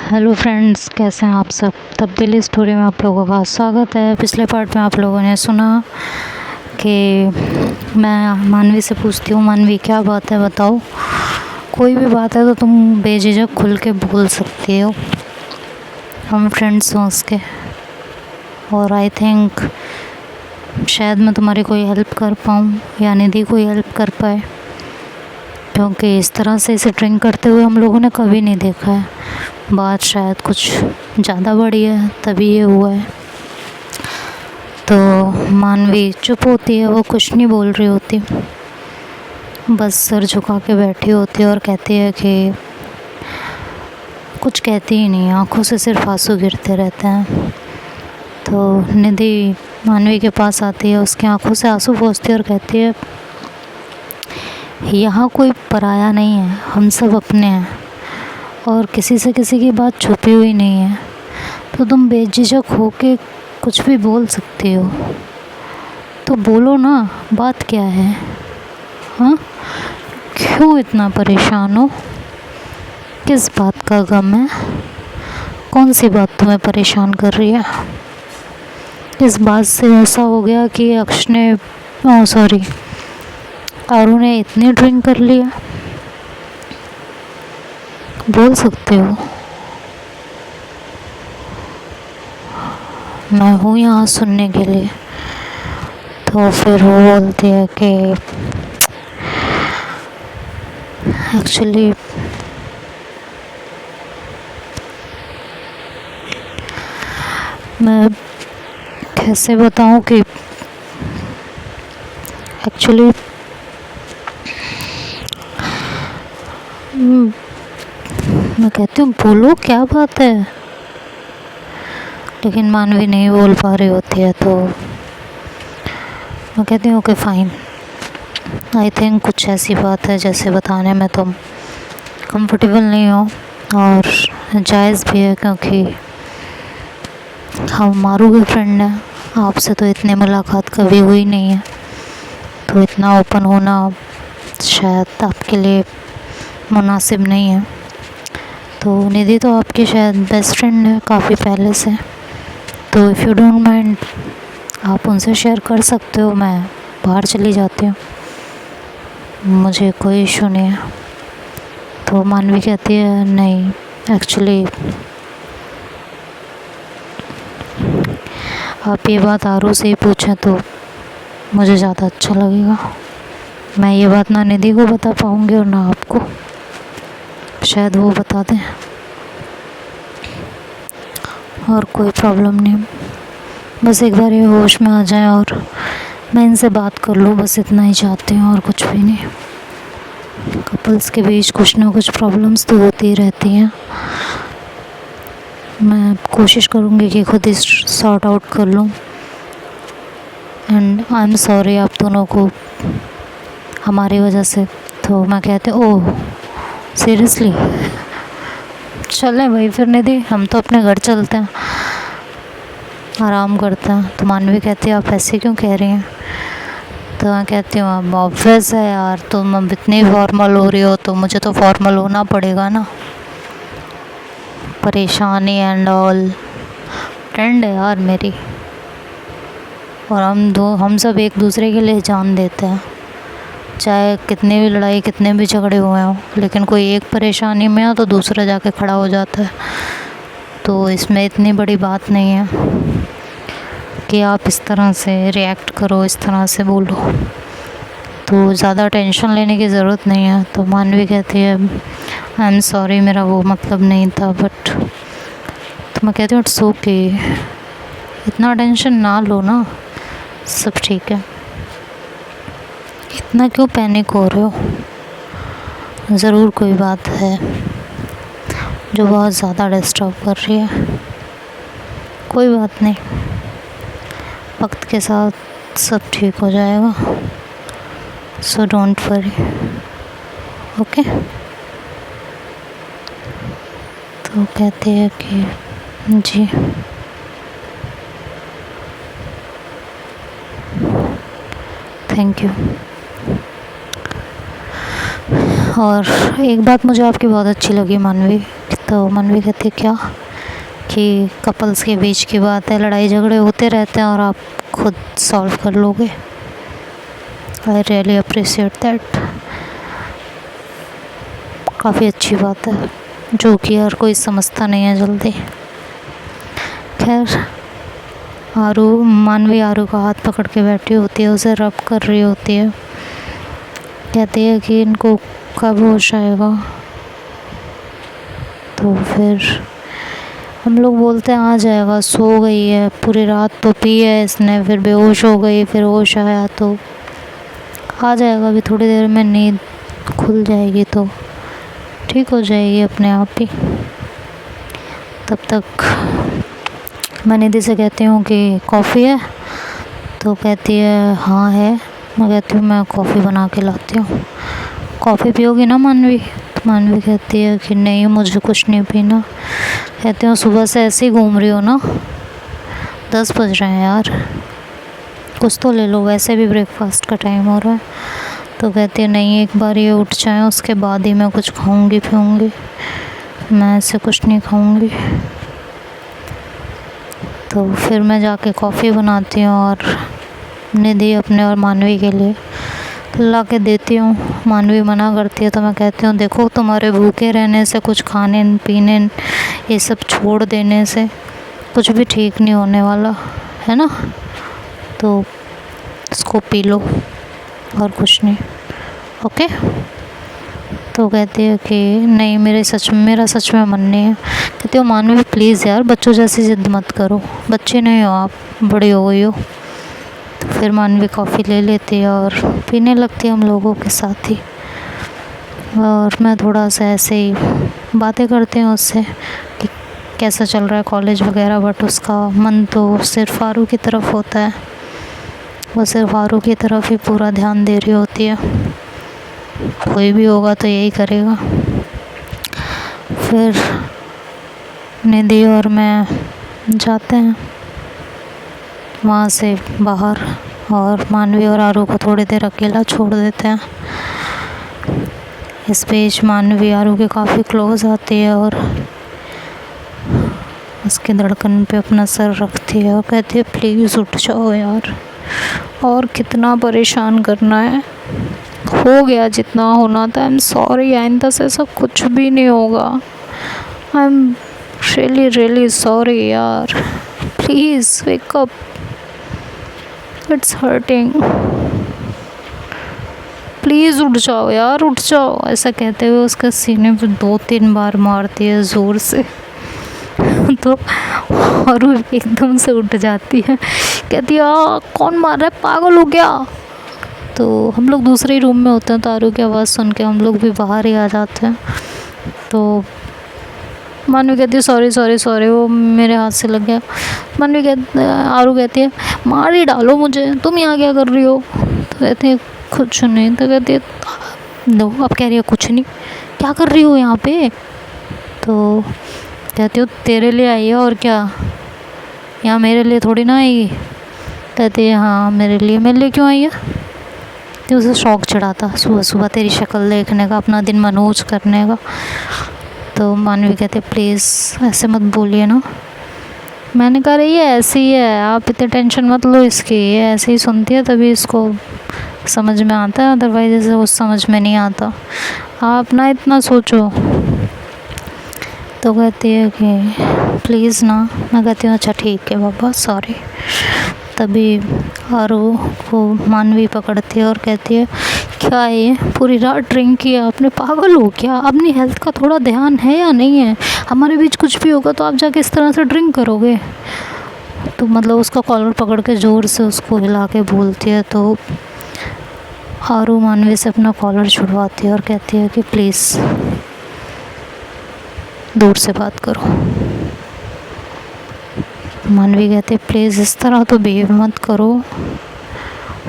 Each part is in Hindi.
हेलो फ्रेंड्स, कैसे हैं आप सब। तब्दीली स्टोरी में आप लोगों का स्वागत है। पिछले पार्ट में आप लोगों ने सुना कि मैं मानवी से पूछती हूँ, मानवी क्या बात है बताओ, कोई भी बात है तो तुम बेझिझक खुल के बोल सकती हो, हम फ्रेंड्स हैं उसके। और आई थिंक शायद मैं तुम्हारी कोई हेल्प कर पाऊँ या निधि कोई हेल्प कर पाए, क्योंकि इस तरह से इसे ड्रिंक करते हुए हम लोगों ने कभी नहीं देखा है। बात शायद कुछ ज़्यादा बड़ी है तभी ये हुआ है। तो मानवी चुप होती है, वो कुछ नहीं बोल रही होती, बस सर झुका के बैठी होती है और कहती है कि कुछ कहती ही नहीं, आंखों से सिर्फ आंसू गिरते रहते हैं। तो निधि मानवी के पास आती है, उसकी आंखों से आंसू पोंछती है और कहती है यहाँ कोई पराया नहीं है, हम सब अपने हैं और किसी से किसी की बात छुपी हुई नहीं है। तो तुम बेझिझक होके कुछ भी बोल सकती हो, तो बोलो ना, बात क्या है। हाँ, क्यों इतना परेशान हो, किस बात का गम है, कौन सी बात तुम्हें परेशान कर रही है। इस बात से ऐसा हो गया कि आरू ने इतनी ड्रिंक कर लिया, बोल सकते हो। मैं हूँ यहाँ सुनने के लिए। तो फिर वो बोलती है कि एक्चुअली मैं कैसे बताऊँ कि एक्चुअली मैं कहती हूँ बोलो क्या बात है, लेकिन मानवी नहीं बोल पा रही होती है। तो मैं कहती हूँ ओके फाइन, आई थिंक कुछ ऐसी बात है जैसे बताने में तुम कंफर्टेबल नहीं हो, और जायज़ भी है क्योंकि हम मारू के फ्रेंड हैं, आपसे तो इतनी मुलाकात कभी हुई नहीं है, तो इतना ओपन होना शायद आपके लिए मुनासिब नहीं है। तो निधि तो आपकी शायद बेस्ट फ्रेंड है काफ़ी पहले से, तो इफ़ यू डोंट माइंड आप उनसे शेयर कर सकते हो, मैं बाहर चली जाती हूँ, मुझे कोई इशू नहीं है। तो मानवी कहती है नहीं, एक्चुअली आप ये बात आरू से ही पूछें तो मुझे ज़्यादा अच्छा लगेगा। मैं ये बात ना निधि को बता पाऊँगी और ना आपको, शायद वो बता दें, और कोई प्रॉब्लम नहीं, बस एक बार ये होश में आ जाए और मैं इनसे बात कर लूँ, बस इतना ही चाहती हूँ और कुछ भी नहीं। कपल्स के बीच कुछ ना कुछ प्रॉब्लम्स तो होती ही रहती हैं, मैं कोशिश करूँगी कि खुद ही सॉर्ट आउट कर लूँ। एंड आई एम सॉरी आप दोनों को हमारी वजह से। तो मैं कहती हूँ ओह सीरियसली, चलें भाई फिर निधि, हम तो अपने घर चलते हैं, आराम करते हैं। तो मानवी कहती है आप ऐसे क्यों कह रही हैं। तो मैं कहती हूँ अब ऑब्वियस है यार, तुम अब इतनी फॉर्मल हो रही हो तो मुझे तो फॉर्मल होना पड़ेगा ना, परेशानी एंड ऑल, फ्रेंड है यार मेरी, और हम सब एक दूसरे के लिए जान देते हैं, चाहे कितनी भी लड़ाई कितने भी झगड़े हुए हों, लेकिन कोई एक परेशानी में हो तो दूसरा जाके खड़ा हो जाता है। तो इसमें इतनी बड़ी बात नहीं है कि आप इस तरह से रिएक्ट करो, इस तरह से बोलो, तो ज़्यादा टेंशन लेने की ज़रूरत नहीं है। तो मानवी कहती है आई एम सॉरी, मेरा वो मतलब नहीं था, बट तो मैं कहती हूँ इट्स ओके, इतना टेंशन ना लो ना, सब ठीक है, इतना क्यों पैनिक हो रहे हो। ज़रूर कोई बात है जो बहुत ज़्यादा डिस्टर्ब कर रही है, कोई बात नहीं, वक्त के साथ सब ठीक हो जाएगा, सो डोंट वरी, ओके। तो कहते हैं कि जी थैंक यू। और एक बात मुझे आपकी बहुत अच्छी लगी मानवी, तो मानवी कहती है क्या, कि कपल्स के बीच की बात है, लड़ाई झगड़े होते रहते हैं और आप खुद सॉल्व कर लोगे। I really appreciate that. काफ़ी अच्छी बात है, जो कि हर कोई समझता नहीं है जल्दी। खैर, मानवी आरू का हाथ पकड़ के बैठी होती है, उसे रब कर रही होती है, कहती है कि इनको कब होश आएगा। तो फिर हम लोग बोलते हैं आ जाएगा, सो गई है, पूरी रात तो पी है इसने, फिर बेहोश हो गई, फिर होश आया तो आ जाएगा, अभी थोड़ी देर में नींद खुल जाएगी तो ठीक हो जाएगी अपने आप ही। तब तक मैं निधि से कहती हूँ कि कॉफ़ी है, तो कहती है हाँ है। मैं कहती हूँ मैं कॉफ़ी बना के लाती हूँ, कॉफ़ी पियोगी ना मानवी? तो मानवी कहती है कि नहीं, मुझे कुछ नहीं पीना। कहती हूँ सुबह से ऐसे ही घूम रही हो ना, 10 बज रहे हैं यार, कुछ तो ले लो, वैसे भी ब्रेकफास्ट का टाइम हो रहा है। तो कहती है नहीं, एक बार ये उठ जाए उसके बाद ही मैं कुछ खाऊंगी पीऊँगी, मैं ऐसे कुछ नहीं खाऊंगी। तो फिर मैं जाके कॉफ़ी बनाती हूँ और निधि अपने और मानवी के लिए ला के देती हूँ। मानवी मना करती है तो मैं कहती हूँ देखो, तुम्हारे भूखे रहने से, कुछ खाने पीने ये सब छोड़ देने से कुछ भी ठीक नहीं होने वाला है ना, तो इसको पी लो और कुछ नहीं, ओके। तो कहती है कि नहीं, मेरा सच में मन नहीं है। कहती हो मानवी प्लीज़ यार, बच्चों जैसी ज़िद मत करो, बच्चे नहीं हो आप, बड़ी हो गई हो। तो फिर मानवी कॉफ़ी ले लेती है और पीने लगती है हम लोगों के साथ ही, और मैं थोड़ा सा ऐसे ही बातें करती हूँ उससे कि कैसा चल रहा है कॉलेज वगैरह। बट उसका मन तो सिर्फ आरू की तरफ होता है, वो सिर्फ आरू की तरफ ही पूरा ध्यान दे रही होती है। कोई भी होगा तो यही करेगा। फिर निधि और मैं जाते हैं वहाँ से बाहर, और मानवी और आरू को थोड़ी देर अकेला छोड़ देते हैं। इस बीच मानवी आरू के काफ़ी क्लोज आती है और उसके धड़कन पे अपना सर रखती है और कहती है प्लीज़ उठ जाओ यार, और कितना परेशान करना है, हो गया जितना होना था। आई एम सॉरी, आइंदा से ऐसा कुछ भी नहीं होगा। आई एम रियली सॉरी यार, please wake up, it's hurting, please उठ जाओ यार, उठ जाओ। ऐसा कहते हुए उसके सीने पे 2-3 बार मारती है ज़ोर से। तो और वो एकदम से उठ जाती है, कहती है कौन मार रहा है, पागल हो गया। तो हम लोग दूसरे ही रूम में होते हैं, तो आरू की आवाज़ सुन के हम लोग भी बाहर ही आ जाते हैं। तो मानवी कहती है सॉरी, वो मेरे हाथ से लग गया। आरू कहती है मार ही डालो मुझे, तुम यहाँ क्या कर रही हो? तो कहती है कुछ नहीं। तो कहती है नो, अब कह रही है कुछ नहीं, क्या कर रही हो यहाँ पे? तो कहती हो तेरे लिए आई है और क्या, यहाँ मेरे लिए थोड़ी ना आई। कहती है हाँ मेरे लिए क्यों आई है? तो उसे शौक चढ़ा था सुबह सुबह तेरी शक्ल देखने का, अपना दिन मनोज करने का। तो मानवी कहते प्लीज़ ऐसे मत बोलिए ना। मैंने कहा रही है ऐसी ही है, आप इतने टेंशन मत लो इसकी, ये ऐसे ही सुनती है तभी इसको समझ में आता है, अदरवाइज इसे कुछ समझ में नहीं आता, आप ना इतना सोचो। तो कहती है कि प्लीज़ ना। मैं कहती हूँ अच्छा ठीक है बाबा, सॉरी। तभी आरू को मानवी पकड़ती है और कहती है क्या है ये, पूरी रात ड्रिंक किया आपने, पागल हो क्या? अपनी हेल्थ का थोड़ा ध्यान है या नहीं है? हमारे बीच कुछ भी होगा तो आप जाके इस तरह से ड्रिंक करोगे? तो मतलब उसका कॉलर पकड़ के ज़ोर से उसको हिला के बोलती है। तो आरू मानवी से अपना कॉलर छुड़वाती है और कहती है कि प्लीज़ दूर से बात करो। मानवी कहती है प्लीज़ इस तरह तो बिहेव मत करो,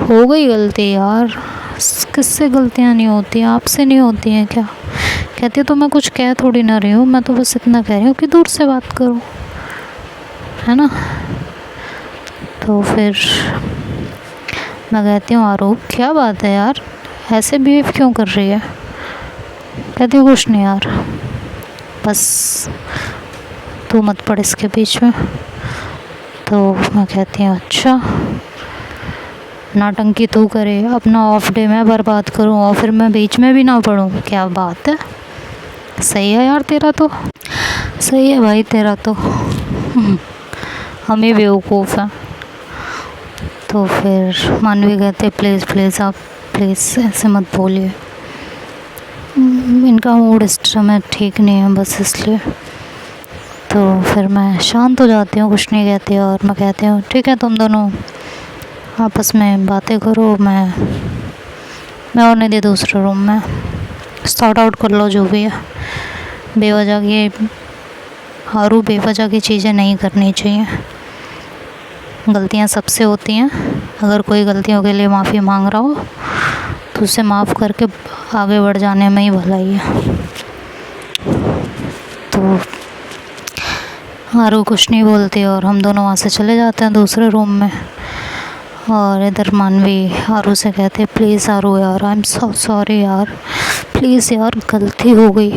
हो गई गलती यार, किससे गलतियाँ नहीं होती, आपसे नहीं होती हैं क्या? कहती है तो मैं कुछ कह थोड़ी ना रही हूँ, मैं तो बस इतना कह रही हूँ कि दूर से बात करो, है ना। तो फिर मैं कहती हूँ आरोप क्या बात है यार, ऐसे बिहेव क्यों कर रही है? कहती हूँ कुछ नहीं यार, बस तू मत पड़ इसके बीच में। तो मैं कहती हूँ अच्छा, नौटंकी तू करे, अपना ऑफ डे मैं बर्बाद करूँ और फिर मैं बीच में भी ना पढ़ूँ, क्या बात है। सही है यार तेरा तो, सही है भाई तेरा तो। हम ही बेवकूफ़ हैं। तो फिर मानवी कहते प्लीज़ प्लीज़ आप प्लीज़ ऐसे मत बोलिए, इनका मूड इस समय ठीक नहीं है बस इसलिए। तो फिर मैं शांत हो जाती हूँ, कुछ नहीं कहती और मैं कहती हूँ ठीक है तुम दोनों आपस में बातें करो, मैं होने दे दूसरे रूम में सॉर्ट आउट कर लो जो भी है। बेवजह की आरू बेवजह की चीज़ें नहीं करनी चाहिए। गलतियाँ सबसे होती हैं, अगर कोई गलतियों के लिए माफ़ी मांग रहा हो तो उसे माफ़ करके आगे बढ़ जाने में ही भलाई है। तो आरू कुछ नहीं बोलती और हम दोनों वहाँ से चले जाते हैं दूसरे रूम में। और इधर मानवी आरू से कहते प्लीज़ आरू यार, आई एम सो सॉरी यार, प्लीज़ यार गलती हो गई।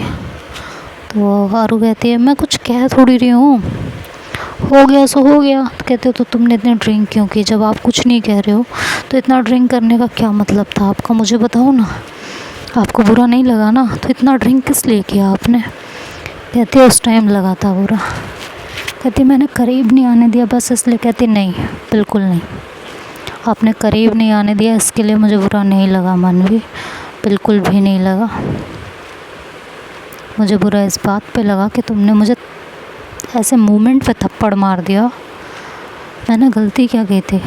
तो आरू कहती है मैं कुछ कह थोड़ी रही हूँ, हो गया सो हो गया। तो कहते हो तो तुमने इतनी ड्रिंक क्यों की, जब आप कुछ नहीं कह रहे हो तो इतना ड्रिंक करने का क्या मतलब था आपका, मुझे बताओ ना। आपको बुरा नहीं लगा ना, तो इतना ड्रिंक किस लिए किया आपने। कहते उस टाइम लगा था बुरा। कहती मैंने करीब नहीं आने दिया बस इसलिए। कहती नहीं बिल्कुल नहीं, आपने करीब नहीं आने दिया इसके लिए मुझे बुरा नहीं लगा मानवी, बिल्कुल भी नहीं लगा। मुझे बुरा इस बात पे लगा कि तुमने मुझे ऐसे मूवमेंट पे थप्पड़ मार दिया। मैंने गलती क्या की थी,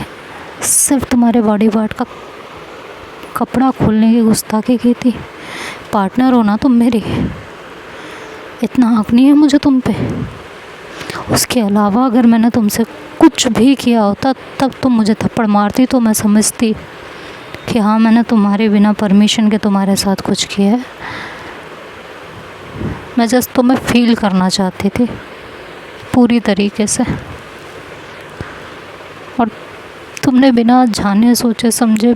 सिर्फ तुम्हारे बॉडी पार्ट का कपड़ा खोलने की गुस्ताखी की थी। पार्टनर हो ना तुम मेरी, इतना हक नहीं है मुझे तुम पे। उसके अलावा अगर मैंने तुमसे कुछ भी किया होता तब तुम मुझे थप्पड़ मारती तो मैं समझती कि हाँ मैंने तुम्हारे बिना परमिशन के तुम्हारे साथ कुछ किया है। मैं जस्ट तुम्हें फील करना चाहती थी पूरी तरीके से, और तुमने बिना जाने सोचे समझे।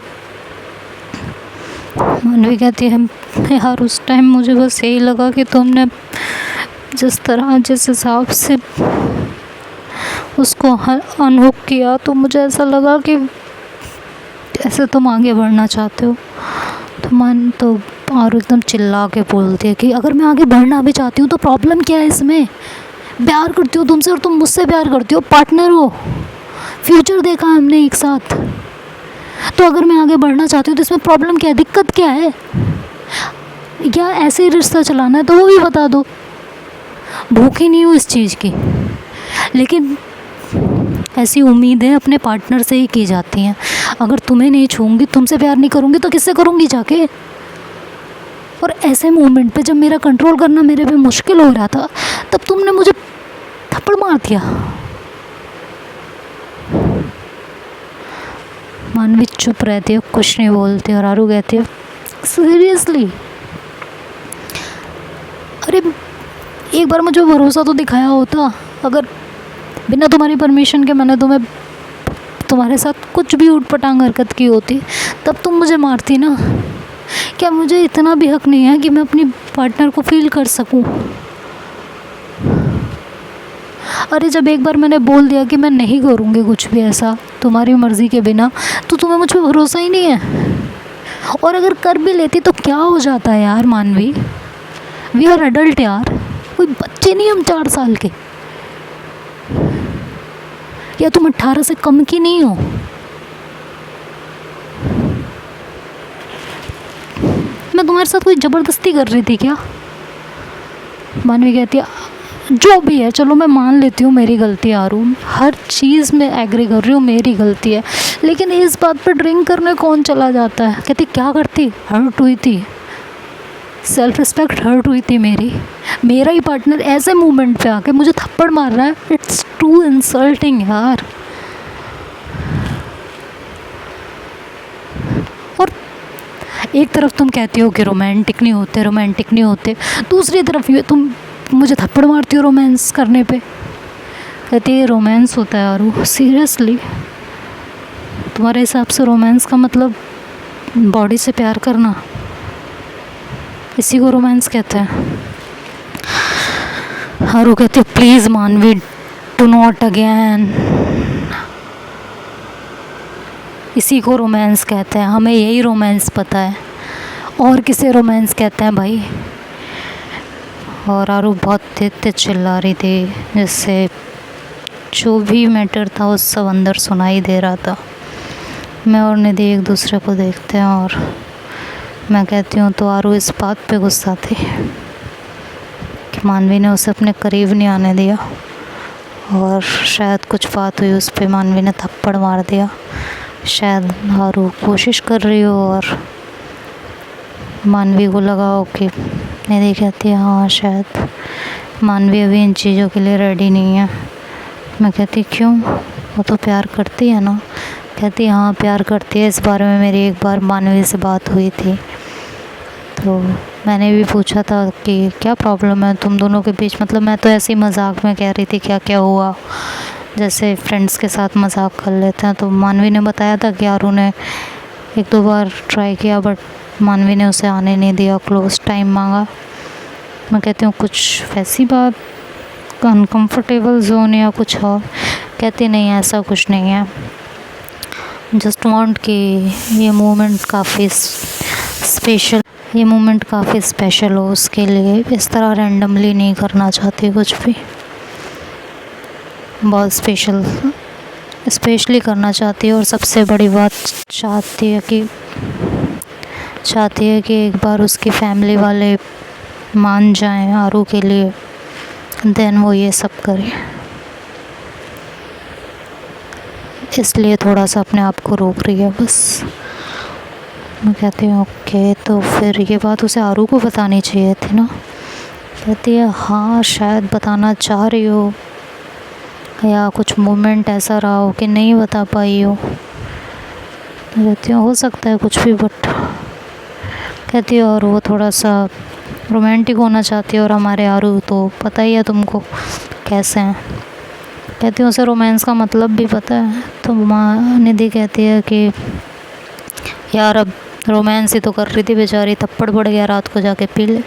मानवी कहती है यार उस टाइम मुझे बस यही लगा कि तुमने जिस तरह जिस हिसाब से उसको अनहुक किया तो मुझे ऐसा लगा कि ऐसे तुम आगे बढ़ना चाहते हो। तो और एकदम चिल्ला के बोलती है कि अगर मैं आगे बढ़ना भी चाहती हूँ तो प्रॉब्लम क्या है इसमें, प्यार करती हो तुमसे और तुम मुझसे प्यार करती हो, पार्टनर हो, फ्यूचर देखा हमने एक साथ। तो अगर मैं आगे बढ़ना चाहती हूँ तो इसमें प्रॉब्लम क्या है, दिक्कत क्या है, या ऐसे ही रिश्ता चलाना है तो वो भी बता दो। भूखी नहीं हूँ इस चीज़ की, लेकिन ऐसी उम्मीदें अपने पार्टनर से ही की जाती हैं। अगर तुम्हें नहीं छूऊंगी, तुमसे प्यार नहीं करूँगी तो किससे करूँगी जाके। और ऐसे मोमेंट पे जब मेरा कंट्रोल करना मेरे पे मुश्किल हो रहा था तब तुमने मुझे थप्पड़ मार दिया। मानवी चुप रहती है, कुछ नहीं बोलती और आरू कहती है सीरियसली, अरे एक बार मुझे भरोसा तो दिखाया होता। अगर बिना तुम्हारी परमिशन के मैंने तुम्हारे साथ कुछ भी ऊटपटांग हरकत की होती तब तुम मुझे मारती ना। क्या मुझे इतना भी हक नहीं है कि मैं अपनी पार्टनर को फील कर सकूं। अरे जब एक बार मैंने बोल दिया कि मैं नहीं करूँगी कुछ भी ऐसा तुम्हारी मर्ज़ी के बिना, तो तुम्हें मुझ पर भरोसा ही नहीं है। और अगर कर भी लेती तो क्या हो जाता है यार मानवी, वी आर एडल्ट यार, कोई बच्चे नहीं हम 4 साल के, या तुम 18 से कम की नहीं हो। मैं तुम्हारे साथ कोई ज़बरदस्ती कर रही थी क्या। मानवी कहती है जो भी है चलो मैं मान लेती हूँ मेरी गलती आ रही हूँ, हर चीज़ में एग्री कर रही हूँ मेरी गलती है, लेकिन इस बात पे ड्रिंक करने कौन चला जाता है। कहती क्या करती, हर्ट हुई थी, सेल्फ रिस्पेक्ट हर्ट हुई थी मेरी। मेरा ही पार्टनर ऐसे मोमेंट पे आके मुझे थप्पड़ मार रहा है, इट्स टू इंसल्टिंग यार। और एक तरफ तुम कहती हो कि रोमांटिक नहीं होते, दूसरी तरफ ये तुम मुझे थप्पड़ मारती हो रोमांस करने पे। कहती है रोमांस होता है यार, सीरियसली तुम्हारे हिसाब से रोमांस का मतलब बॉडी से प्यार करना, इसी को रोमांस कहते हैं। आरू कहती है प्लीज़ मानवी डू नॉट अगेन। इसी को रोमांस कहते हैं, हमें यही रोमांस पता है, और किसे रोमांस कहते हैं भाई। और आरू बहुत तेज चिल्ला रही थी, जिससे जो भी मैटर था वो सब अंदर सुनाई दे रहा था। मैं और निधि एक दूसरे को देखते हैं और मैं कहती हूँ तो आरू इस बात पे गुस्सा थी कि मानवी ने उसे अपने करीब नहीं आने दिया, और शायद कुछ बात हुई उस पर, मानवी ने थप्पड़ मार दिया। शायद आरू कोशिश कर रही हो और मानवी को लगा हो कि निधि कहती है हाँ शायद मानवी अभी इन चीज़ों के लिए रेडी नहीं है। मैं कहती क्यों, वो तो प्यार करती है ना। कहती हाँ प्यार करती है, इस बारे में मेरी एक बार मानवी से बात हुई थी, तो मैंने भी पूछा था कि क्या प्रॉब्लम है तुम दोनों के बीच। मतलब मैं तो ऐसे ही मजाक में कह रही थी क्या क्या हुआ, जैसे फ्रेंड्स के साथ मजाक कर लेते हैं। तो मानवी ने बताया था कि आरू ने एक दो बार ट्राई किया बट मानवी ने उसे आने नहीं दिया, क्लोज टाइम मांगा। मैं कहती हूँ कुछ वैसी बात, अनकंफर्टेबल जोन या कुछ और। कहती नहीं ऐसा कुछ नहीं है, जस्ट वांट कि ये मोमेंट काफ़ी स्पेशल हो, उसके लिए इस तरह रैंडमली नहीं करना चाहती कुछ भी, बहुत स्पेशली करना चाहती है। और सबसे बड़ी बात चाहती है कि एक बार उसकी फैमिली वाले मान जाएं आरू के लिए, देन वो ये सब करे। इसलिए थोड़ा सा अपने आप को रोक रही है बस। मैं कहती हूँ ओके, तो फिर ये बात उसे आरू को बतानी चाहिए थी ना। कहती है हाँ शायद बताना चाह रही हो, या कुछ मोमेंट ऐसा रहा हो कि नहीं बता पाई हो। कहती हूँ हो सकता है कुछ भी, बट कहती है और वो थोड़ा सा रोमांटिक होना चाहती है, और हमारे आरू तो पता ही है तुमको कैसे हैं। कहती हूँ उसे रोमांस का मतलब भी पता है। तो माँ निधि कहती है कि यार अब रोमांस ही तो कर रही थी बेचारी, थप्पड़ पड़ गया रात को जाके पी ले।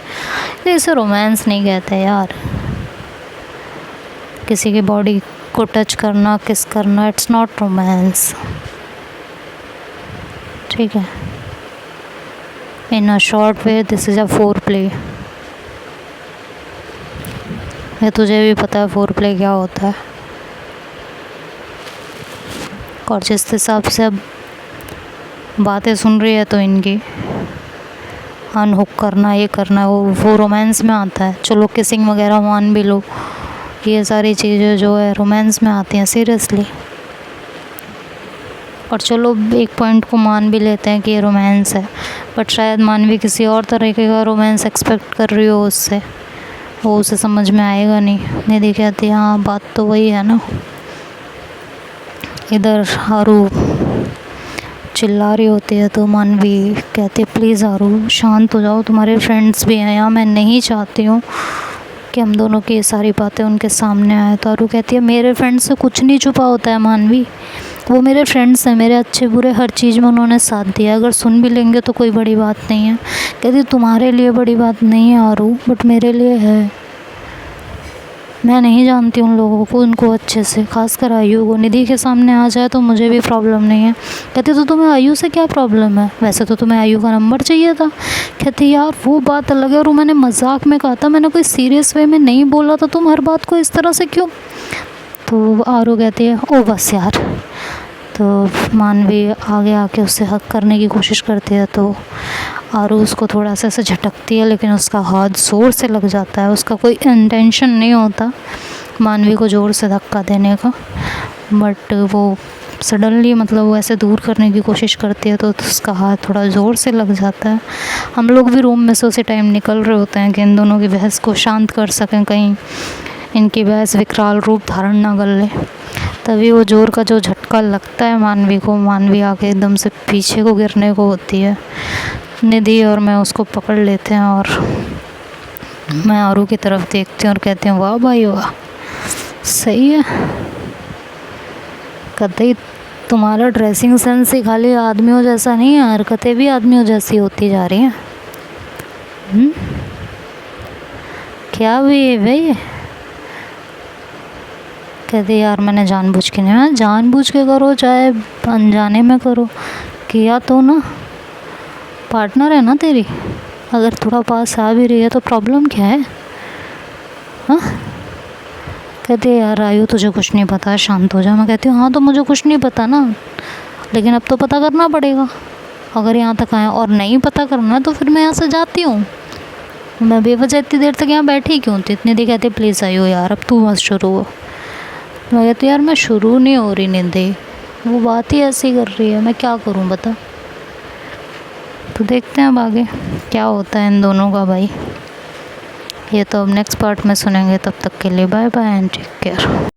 इसे रोमांस नहीं कहते यार, किसी की बॉडी को टच करना, किस करना, इट्स नॉट रोमांस, ठीक है। In a short way this is a foreplay. ये तुझे भी पता है फोर प्ले क्या होता है, और जिस हिसाब से अब बातें सुन रही है तो इनकी अनहुक करना, ये करना, वो रोमांस में आता है। चलो किसिंग वगैरह मान भी लो, ये सारी चीज़ें जो है रोमांस में आती हैं सीरियसली। और चलो एक पॉइंट को मान भी लेते हैं कि ये रोमांस है, बट शायद मानवी किसी और तरीके का रोमांस एक्सपेक्ट कर रही हो उससे, वो उसे समझ में आएगा नहीं। निधि कहती है हाँ बात तो वही है ना। इधर आरू चिल्ला रही होती है तो मानवी कहती है प्लीज़ आरू शांत हो जाओ, तुम्हारे फ्रेंड्स भी हैं यहाँ, मैं नहीं चाहती हूँ कि हम दोनों की ये सारी बातें उनके सामने आए। तो आरू कहती है मेरे फ्रेंड्स से कुछ नहीं छुपा होता है मानवी, वो मेरे फ्रेंड्स हैं, मेरे अच्छे बुरे हर चीज़ में उन्होंने साथ दिया, अगर सुन भी लेंगे तो कोई बड़ी बात नहीं है। कहती तुम्हारे लिए बड़ी बात नहीं है आरू, बट मेरे लिए है। मैं नहीं जानती उन लोगों को, उनको अच्छे से, खासकर आयु को। निधि के सामने आ जाए तो मुझे भी प्रॉब्लम नहीं है। कहती तो तुम्हें आयु से क्या प्रॉब्लम है, वैसे तो तुम्हें आयु का नंबर चाहिए था। कहती यार वो बात अलग है, और मैंने मजाक में कहा था, मैंने कोई सीरियस वे में नहीं बोला था, तुम हर बात को इस तरह से क्यों। तो आरू कहती है ओ बस यार। तो मानवी आगे आके उससे हक करने की कोशिश करती है, तो आरू उसको थोड़ा सा ऐसे झटकती है, लेकिन उसका हाथ ज़ोर से लग जाता है। उसका कोई इंटेंशन नहीं होता मानवी को ज़ोर से धक्का देने का, बट वो सडनली मतलब वो ऐसे दूर करने की कोशिश करती है, तो उसका हाथ थोड़ा ज़ोर से लग जाता है। हम लोग भी रूम में से उसी टाइम निकल रहे होते हैं कि इन दोनों की बहस को शांत कर सकें, कहीं इनकी बहस विकराल रूप धारण ना कर ले। तभी वो जोर का जो झटका लगता है मानवी को, मानवी आके एकदम से पीछे को गिरने को होती है। निधि और मैं उसको पकड़ लेते हैं, और मैं आरू की तरफ देखती हूँ और कहती हूँ वाह भाई वाह, सही है। कतई तुम्हारा ड्रेसिंग सेंस ही खाली आदमियों जैसा नहीं है, हरकतें भी आदमियों जैसी होती जा रही हैं। क्या भी है भाई, कहती यार मैंने जानबूझ के नहीं, मैं जानबूझ के करो चाहे अनजाने में करो, किया तो ना, पार्टनर है ना तेरी, अगर थोड़ा पास आ भी रही है तो प्रॉब्लम क्या है? हाँ, कहती है यार आयु तुझे कुछ नहीं पता, शांत हो जा। मैं कहती हूँ हाँ तो मुझे कुछ नहीं पता ना, लेकिन अब तो पता करना पड़ेगा। अगर यहाँ तक आए और नहीं पता करना तो फिर मैं यहाँ से जाती हूँ। मैं बेवजह इतनी देर तक यहाँ बैठी क्यों थी? इतनी देर कहती प्लीज़ आयु यार अब तू मत शुरू हो। मैं कहती यार मैं शुरू नहीं हो रही निंदे, वो बात ही ऐसी कर रही है, मैं क्या करूँ बता। तो देखते हैं अब आगे क्या होता है इन दोनों का भाई, ये तो अब नेक्स्ट पार्ट में सुनेंगे। तब तक के लिए bye bye and take care.